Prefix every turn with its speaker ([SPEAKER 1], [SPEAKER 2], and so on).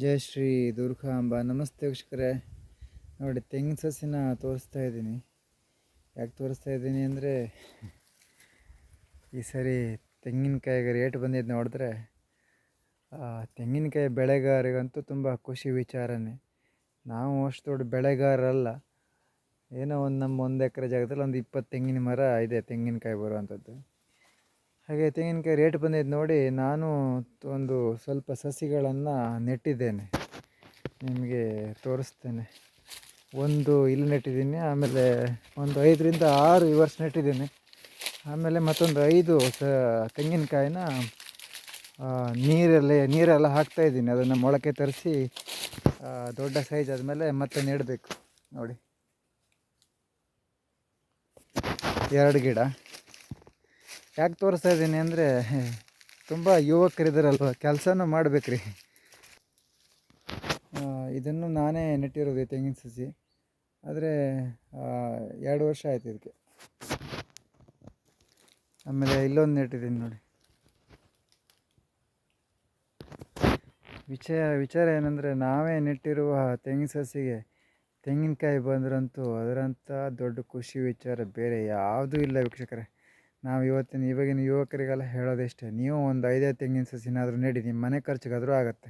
[SPEAKER 1] ಜಯ ಶ್ರೀ ದುರ್ಗಾಂಬ. ನಮಸ್ತೆ ವೀಕ್ಷಕರೇ. ನೋಡಿ, ತೆಂಗಿನ ಸಸಿನ ತೋರಿಸ್ತಾ ಇದ್ದೀನಿ. ಯಾಕೆ ತೋರಿಸ್ತಾ ಇದ್ದೀನಿ ಅಂದರೆ, ಈ ಸರಿ ತೆಂಗಿನಕಾಯಿಗೆ ರೇಟ್ ಬಂದಿದ್ದು ನೋಡಿದ್ರೆ ತೆಂಗಿನಕಾಯಿ ಬೆಳೆಗಾರರಿಗಂತೂ ತುಂಬ ಖುಷಿ ವಿಚಾರನೇ. ನಾವು ಅಷ್ಟು ದೊಡ್ಡ ಬೆಳೆಗಾರರಲ್ಲ. ಏನೋ ಒಂದು ಎಕರೆ ಜಾಗದಲ್ಲಿ ಒಂದು 20 ತೆಂಗಿನ ಮರ ಇದೆ, ತೆಂಗಿನಕಾಯಿ ಬರುವಂಥದ್ದು. ಹಾಗೆ ತೆಂಗಿನಕಾಯಿ ರೇಟ್ ಬಂದಿದ್ದು ನೋಡಿ ನಾನು ಒಂದು ಸ್ವಲ್ಪ ಸಸಿಗಳನ್ನು ನೆಟ್ಟಿದ್ದೇನೆ. ನಿಮಗೆ ತೋರಿಸ್ತೇನೆ. ಒಂದು ಇಲ್ಲಿ ನೆಟ್ಟಿದ್ದೀನಿ, ಆಮೇಲೆ ಒಂದು 5ರಿಂದ 6 ಈ ವರ್ಷ ನೆಟ್ಟಿದ್ದೀನಿ. ಆಮೇಲೆ ಮತ್ತೊಂದು 5 ತೆಂಗಿನಕಾಯಿನ ನೀರೆಲ್ಲ ಹಾಕ್ತಾಯಿದ್ದೀನಿ. ಅದನ್ನು ಮೊಳಕೆ ತರಿಸಿ ದೊಡ್ಡ ಸೈಜ್ ಆದಮೇಲೆ ಮತ್ತೆ ನೆಡಬೇಕು. ನೋಡಿ, 2 ಗಿಡ. ಯಾಕೆ ತೋರಿಸ್ತಾ ಇದ್ದೀನಿ ಅಂದರೆ, ತುಂಬ ಯುವಕರಿದ್ದಾರಲ್ವ, ಕೆಲಸನೂ ಮಾಡ್ಬೇಕ್ರಿ. ಇದನ್ನು ನಾನೇ ನೆಟ್ಟಿರೋದು, ತೆಂಗಿನ ಸಸಿ. ಆದರೆ 2 ವರ್ಷ ಆಯಿತು ಇದಕ್ಕೆ. ಆಮೇಲೆ ಇಲ್ಲೊಂದು ನೆಟ್ಟಿದ್ದೀನಿ ನೋಡಿ. ವಿಚಾರ ಏನಂದರೆ, ನಾವೇ ನೆಟ್ಟಿರುವ ತೆಂಗಿನ ಸಸಿಗೆ ತೆಂಗಿನಕಾಯಿ ಬಂದ್ರಂತೂ ಅದರಂಥ ದೊಡ್ಡ ಖುಷಿ ವಿಚಾರ ಬೇರೆ ಯಾವುದೂ ಇಲ್ಲ ವೀಕ್ಷಕರೇ. ನಾವು ಇವಾಗಿನ ಯುವಕರಿಗೆಲ್ಲ ಹೇಳೋದಿಷ್ಟೇ, ನೀವು ಒಂದು 5 ತೆಂಗಿನ ಸಸಿನಾದರೂ ನೆಡಿ, ನಿಮ್ಮ ಮನೆ ಖರ್ಚಿಗಾದರೂ ಆಗುತ್ತೆ.